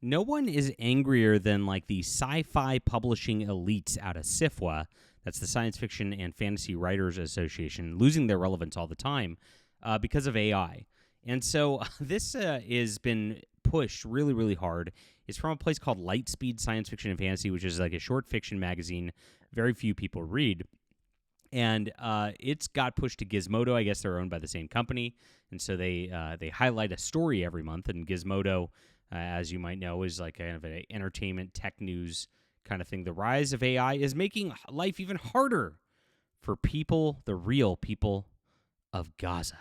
No one is angrier than like the sci-fi publishing elites out of SFWA. That's the Science Fiction and Fantasy Writers Association, losing their relevance all the time because of AI. And so this has been pushed really, really hard. It's from a place called Lightspeed Science Fiction and Fantasy, which is like a short fiction magazine very few people read. And it's got pushed to Gizmodo. I guess they're owned by the same company, and so they highlight a story every month. And Gizmodo, as you might know, is like kind of an entertainment tech news kind of thing. The rise of AI is making life even harder for people, the real people of Gaza.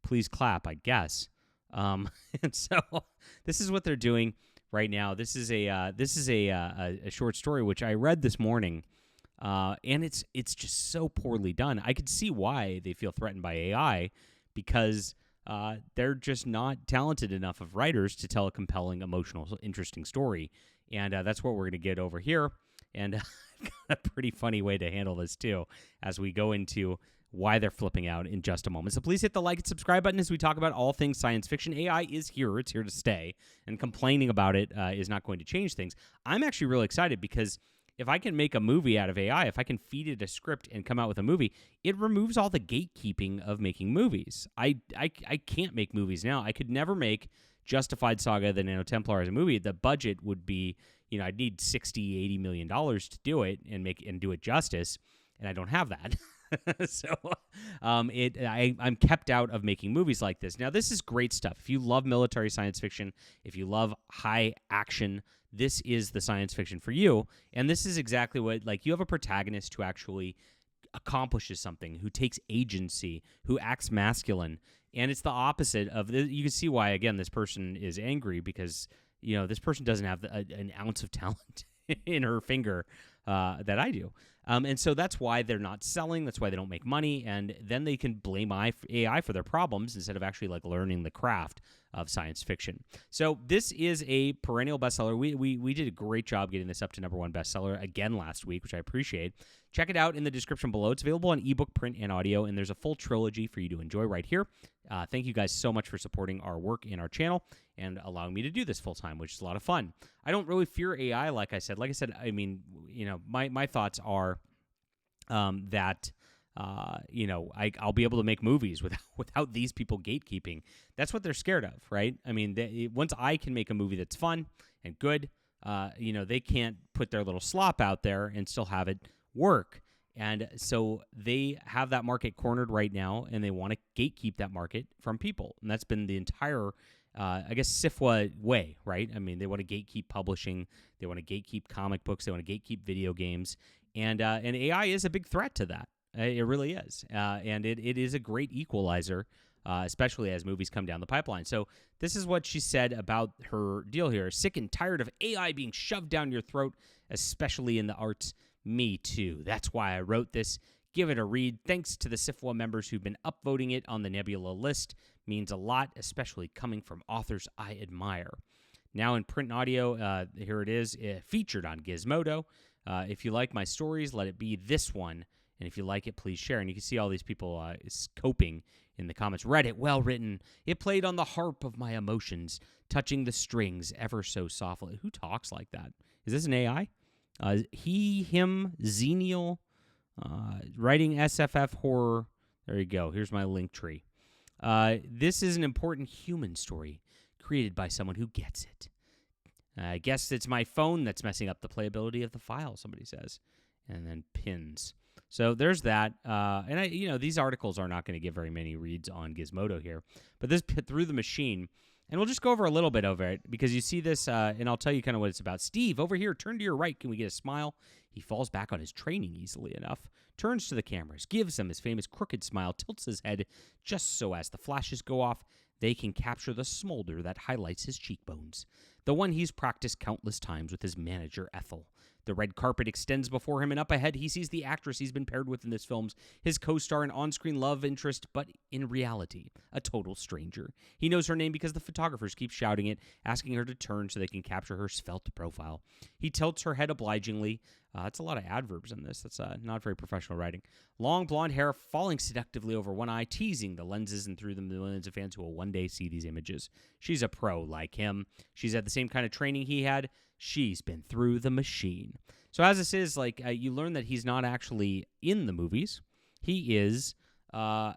Please clap, I guess. And so this is what they're doing right now. This is a short story which I read this morning. And it's just so poorly done. I could see why they feel threatened by AI because they're just not talented enough of writers to tell a compelling, emotional, interesting story. And that's what we're going to get over here. And a pretty funny way to handle this, too, as we go into why they're flipping out in just a moment. So please hit the like and subscribe button as we talk about all things science fiction. AI is here. It's here to stay. And complaining about it is not going to change things. I'm actually really excited because if I can make a movie out of AI, if I can feed it a script and come out with a movie, it removes all the gatekeeping of making movies. I can't make movies now. I could never make Justified Saga, the Nano Templar as a movie. The budget would be, I'd need $60-80 million to do it and do it justice, and I don't have that. So I'm kept out of making movies like this. Now, this is great stuff. If you love military science fiction, if you love high action, this is the science fiction for you. And this is exactly what, you have a protagonist who actually accomplishes something, who takes agency, who acts masculine. And it's the opposite of, you can see why, again, this person is angry because, this person doesn't have an ounce of talent in her finger that I do. And so that's why they're not selling. That's why they don't make money. And then they can blame AI for their problems instead of actually learning the craft of science fiction. So this is a perennial bestseller. We did a great job getting this up to #1 bestseller again last week, which I appreciate. Check it out in the description below. It's available on ebook, print, and audio, and there's a full trilogy for you to enjoy right here. Thank you guys so much for supporting our work and our channel and allowing me to do this full time, which is a lot of fun. I don't really fear AI, like I said. I mean, my thoughts are that I'll be able to make movies without these people gatekeeping. That's what they're scared of, right? I mean, once I can make a movie that's fun and good, they can't put their little slop out there and still have it work. And so they have that market cornered right now, and they want to gatekeep that market from people. And that's been the entire, SFWA way, right? I mean, they want to gatekeep publishing. They want to gatekeep comic books. They want to gatekeep video games. And AI is a big threat to that. It really is. And it is a great equalizer, especially as movies come down the pipeline. So this is what she said about her deal here. Sick and tired of AI being shoved down your throat, especially in the arts. Me too. That's why I wrote this. Give it a read. Thanks to the SFWA members who've been upvoting it on the Nebula list. Means a lot, especially coming from authors I admire. Now in print and audio, here it is, featured on Gizmodo. If you like my stories, let it be this one. And if you like it, please share. And you can see all these people coping in the comments. Read it, well written. It played on the harp of my emotions, touching the strings ever so softly. Who talks like that? Is this an AI? He, him, Xenial, writing SFF horror. There you go. Here's my link tree. This is an important human story created by someone who gets it. I guess it's my phone that's messing up the playability of the file, somebody says. And then pins. So there's that. And these articles are not going to get very many reads on Gizmodo here. But this Through the Machine. And we'll just go over a little bit over it because you see this, and I'll tell you kind of what it's about. Steve, over here, turn to your right. Can we get a smile? He falls back on his training easily enough, turns to the cameras, gives them his famous crooked smile, tilts his head just so as the flashes go off, they can capture the smolder that highlights his cheekbones, the one he's practiced countless times with his manager, Ethel. The red carpet extends before him, and up ahead he sees the actress he's been paired with in this film's his co-star and on-screen love interest, but in reality, a total stranger. He knows her name because the photographers keep shouting it, asking her to turn so they can capture her svelte profile. He tilts her head obligingly. That's a lot of adverbs in this. That's not very professional writing. Long blonde hair falling seductively over one eye, teasing the lenses and through them the millions of fans who will one day see these images. She's a pro like him. She's at the same kind of training he had. She's been through the machine. So as this is, like, you learn that he's not actually in the movies. He is,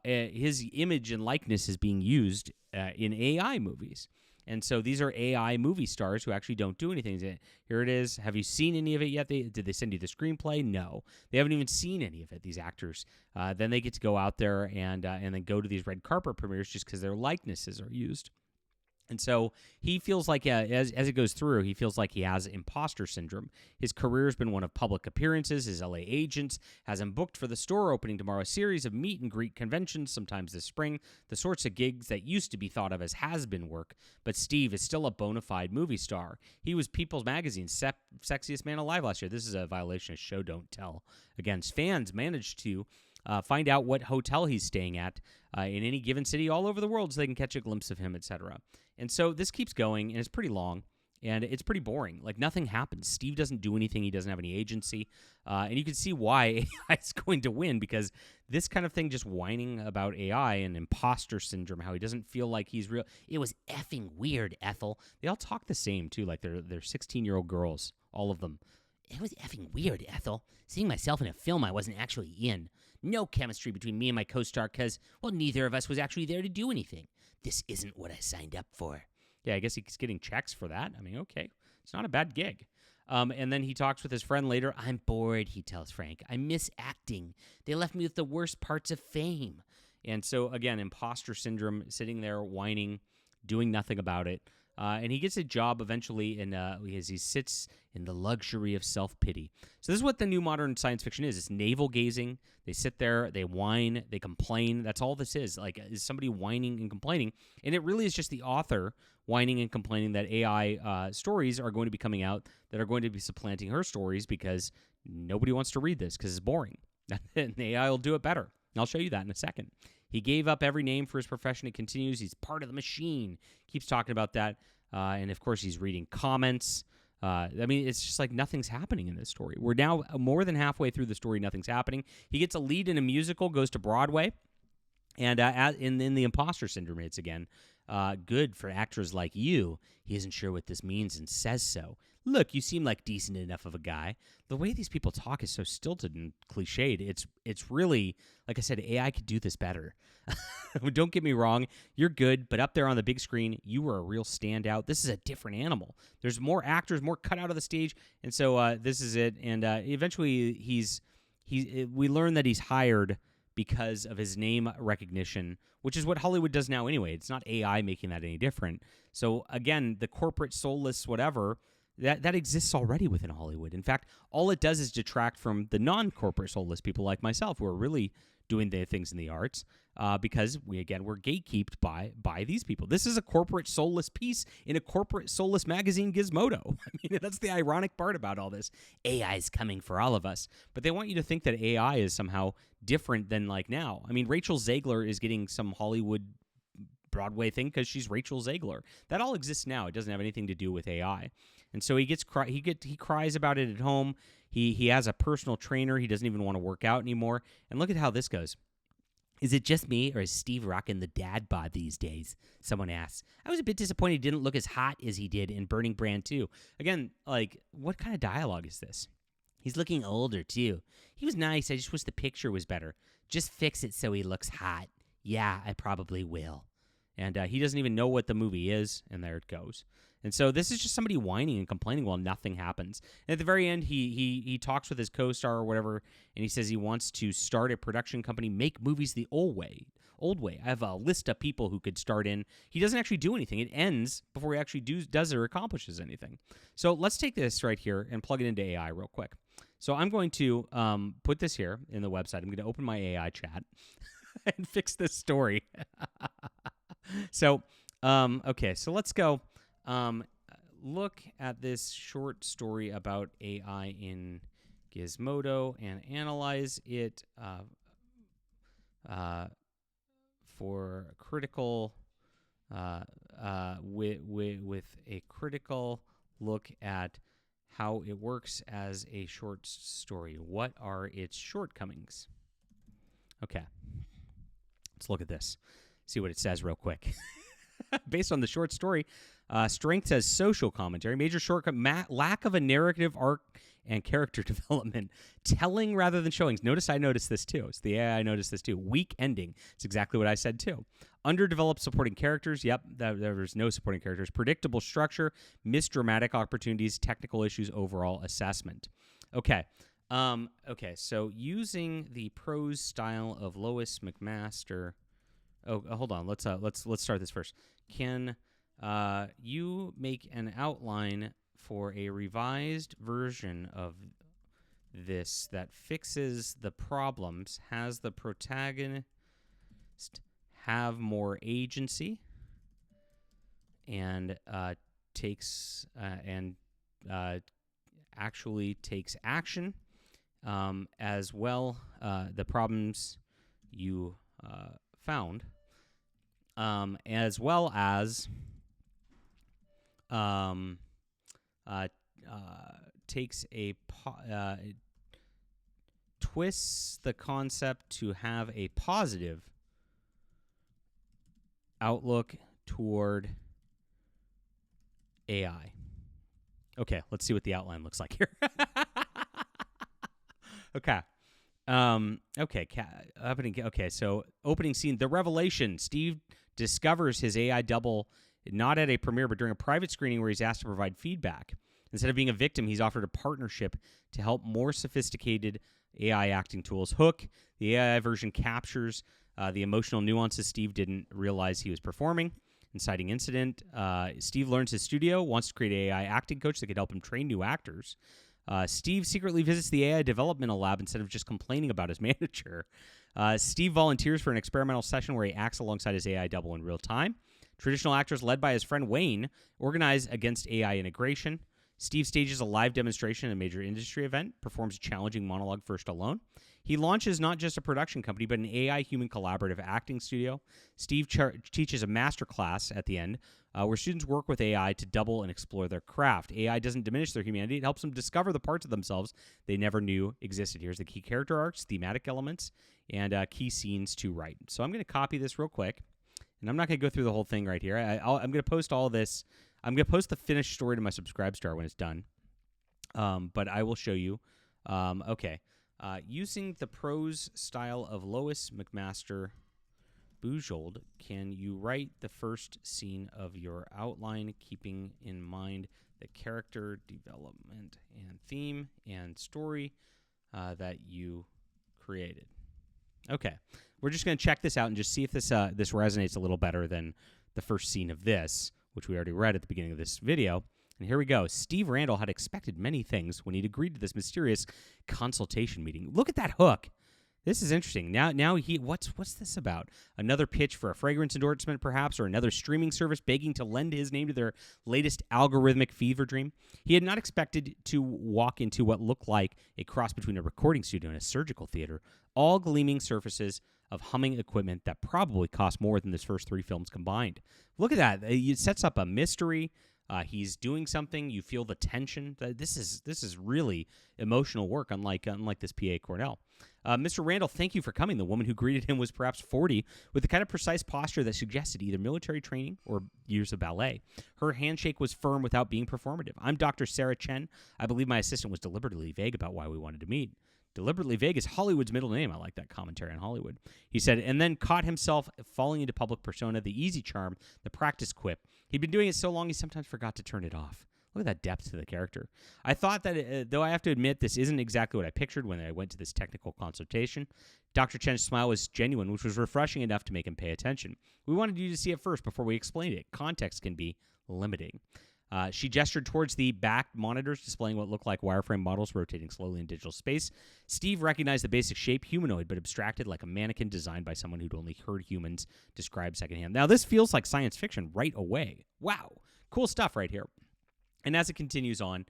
his image and likeness is being used in AI movies. And so these are AI movie stars who actually don't do anything. Here it is. Have you seen any of it yet? Did they send you the screenplay? No. They haven't even seen any of it, these actors. Then they get to go out there and then go to these red carpet premieres just because their likenesses are used. And so he feels like, as it goes through, he feels like he has imposter syndrome. His career has been one of public appearances. His LA agents has him booked for the store opening tomorrow, a series of meet and greet conventions sometimes this spring, the sorts of gigs that used to be thought of as has-been work. But Steve is still a bona fide movie star. He was People's Magazine's sexiest man alive last year. This is a violation of show don't tell. Against fans managed to find out what hotel he's staying at in any given city all over the world so they can catch a glimpse of him, etc. And so this keeps going, and it's pretty long, and it's pretty boring. Like, nothing happens. Steve doesn't do anything. He doesn't have any agency. And you can see why AI is going to win, because this kind of thing, just whining about AI and imposter syndrome, how he doesn't feel like he's real. It was effing weird, Ethel. They all talk the same, too, like they're 16-year-old girls, all of them. It was effing weird, Ethel. Seeing myself in a film I wasn't actually in. No chemistry between me and my co-star because, well, neither of us was actually there to do anything. This isn't what I signed up for. Yeah, I guess he's getting checks for that. I mean, okay. It's not a bad gig. And then he talks with his friend later. I'm bored, he tells Frank. I miss acting. They left me with the worst parts of fame. And so, again, imposter syndrome, sitting there whining, doing nothing about it. And he gets a job eventually as he sits in the luxury of self-pity. So this is what the new modern science fiction is. It's navel-gazing. They sit there, they whine, they complain. That's all this is. Like, is somebody whining and complaining. And it really is just the author whining and complaining that AI stories are going to be coming out that are going to be supplanting her stories because nobody wants to read this because it's boring. And the AI will do it better. And I'll show you that in a second. He gave up every name for his profession. It continues. He's part of the machine. Keeps talking about that. And, of course, he's reading comments. I mean, it's just like nothing's happening in this story. We're now more than halfway through the story. Nothing's happening. He gets a lead in a musical, goes to Broadway. And in the imposter syndrome hits again. Good for actors like you. He isn't sure what this means and says so. Look, you seem like decent enough of a guy. The way these people talk is so stilted and cliched. It's really, like I said, AI could do this better. Don't get me wrong. You're good, but up there on the big screen, you were a real standout. This is a different animal. There's more actors, more cut out of the stage, and so this is it. And eventually, we learn that he's hired because of his name recognition, which is what Hollywood does now anyway. It's not AI making that any different. So again, the corporate soulless whatever, that exists already within Hollywood. In fact, all it does is detract from the non-corporate soulless people like myself who are really doing the things in the arts because we're gatekeeped by these people. This is a corporate soulless piece in a corporate soulless magazine, Gizmodo. I mean, that's the ironic part about all this. AI is coming for all of us. But they want you to think that AI is somehow different than like now. I mean, Rachel Zegler is getting some Hollywood Broadway thing because she's Rachel Zegler. That all exists now. It doesn't have anything to do with AI. And so he cries about it at home. He has a personal trainer. He doesn't even want to work out anymore. And look at how this goes. Is it just me, or is Steve rocking the dad bod these days? Someone asks. I was a bit disappointed he didn't look as hot as he did in Burning Brand 2. Again, like, what kind of dialogue is this? He's looking older, too. He was nice. I just wish the picture was better. Just fix it so he looks hot. Yeah, I probably will. And he doesn't even know what the movie is, and there it goes. And so this is just somebody whining and complaining while nothing happens. And at the very end, he talks with his co-star or whatever, and he says he wants to start a production company, make movies the old way. I have a list of people who could start in. He doesn't actually do anything. It ends before he actually does or accomplishes anything. So let's take this right here and plug it into AI real quick. So I'm going to put this here in the website. I'm going to open my AI chat and fix this story. So, okay, so let's go. Look at this short story about AI in Gizmodo and analyze it for critical with a critical look at how it works as a short story. What are its shortcomings? Okay, let's look at this. See what it says real quick. Based on the short story, Strength says social commentary. Major shortcut, lack of a narrative arc and character development. Telling rather than showing. Notice I noticed this too. It's the AI noticed this too. Weak ending. It's exactly what I said too. Underdeveloped supporting characters. Yep, there's no supporting characters. Predictable structure. Missed dramatic opportunities. Technical issues. Overall assessment. Okay. So using the prose style of Lois McMaster. Oh, hold on. Let's start this first. Can you make an outline for a revised version of this that fixes the problems, has the protagonist have more agency, and actually takes action, as well the problems you found, as well as takes a twists the concept to have a positive outlook toward AI. Okay, let's see what the outline looks like here. Okay. So opening scene, the revelation. Steve discovers his AI double not at a premiere, but during a private screening where he's asked to provide feedback. Instead of being a victim, he's offered a partnership to help more sophisticated AI acting tools. Hook, the AI version, captures the emotional nuances Steve didn't realize he was performing. Inciting incident. Steve learns his studio, wants to create an AI acting coach that could help him train new actors. Steve secretly visits the AI developmental lab instead of just complaining about his manager. Steve volunteers for an experimental session where he acts alongside his AI double in real time. Traditional actors led by his friend Wayne organize against AI integration. Steve stages a live demonstration at a major industry event, performs a challenging monologue first alone. He launches not just a production company, but an AI human collaborative acting studio. Steve teaches a master class at the end where students work with AI to double and explore their craft. AI doesn't diminish their humanity. It helps them discover the parts of themselves they never knew existed. Here's the key character arcs, thematic elements, and key scenes to write. So I'm going to copy this real quick, and I'm not going to go through the whole thing right here. I'm going to post all this. I'm going to post the finished story to my Subscribestar when it's done, but I will show you. Using the prose style of Lois McMaster Bujold, can you write the first scene of your outline, keeping in mind the character development and theme and story that you created? Okay, we're just going to check this out and just see if this resonates a little better than the first scene of this, which we already read at the beginning of this video. And here we go. Steve Randall had expected many things when he'd agreed to this mysterious consultation meeting. Look at that hook. This is interesting. Now what's this about? Another pitch for a fragrance endorsement, perhaps, or another streaming service begging to lend his name to their latest algorithmic fever dream? He had not expected to walk into what looked like a cross between a recording studio and a surgical theater, all gleaming surfaces of humming equipment that probably cost more than his first 3 films combined. Look at that. It sets up a mystery. He's doing something. You feel the tension. This is really emotional work, unlike this PA Cornell. Mr. Randall, thank you for coming. The woman who greeted him was perhaps 40, with the kind of precise posture that suggested either military training or years of ballet. Her handshake was firm without being performative. I'm Dr. Sarah Chen. I believe my assistant was deliberately vague about why we wanted to meet. Deliberately vague is Hollywood's middle name. I like that commentary on Hollywood. He said, and then caught himself falling into public persona, the easy charm, the practice quip. He'd been doing it so long he sometimes forgot to turn it off. Look at that depth to the character. I thought that, though I have to admit, this isn't exactly what I pictured when I went to this technical consultation. Dr. Chen's smile was genuine, which was refreshing enough to make him pay attention. We wanted you to see it first before we explained it. Context can be limiting. She gestured towards the back monitors displaying what looked like wireframe models rotating slowly in digital space. Steve recognized the basic shape, humanoid, but abstracted like a mannequin designed by someone who'd only heard humans described secondhand. Now, this feels like science fiction right away. Wow. Cool stuff right here. And as it continues on,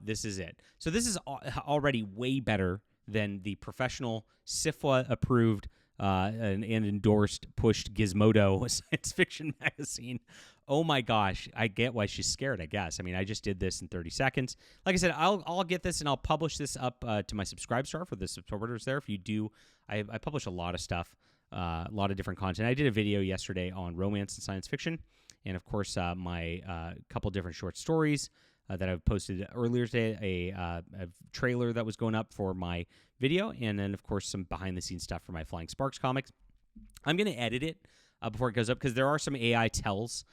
this is it. So this is already way better than the professional SFWA-approved and endorsed, pushed Gizmodo science fiction magazine. Oh my gosh, I get why she's scared, I guess. I mean, I just did this in 30 seconds. Like I said, I'll get this and I'll publish this up to my Subscribestar for the supporters there. If you do, I publish a lot of stuff, a lot of different content. I did a video yesterday on romance and science fiction, and of course my couple different short stories that I've posted earlier today, a trailer that was going up for my video, and then of course some behind-the-scenes stuff for my Flying Sparks comics. I'm going to edit it before it goes up because there are some AI tells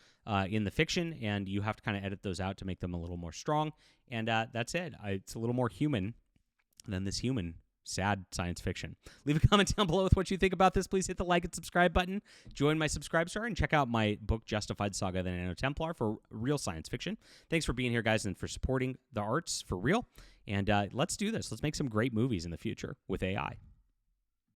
in the fiction, and you have to kind of edit those out to make them a little more strong, and that's it. It's a little more human than this human sad science fiction. Leave a comment down below with what you think about this. Please hit the like and subscribe button. Join my subscribe star and check out my book, Justified Saga of the Nano Templar, for real science fiction. Thanks for being here, guys, and for supporting the arts for real. And let's do this. Let's make some great movies in the future with AI.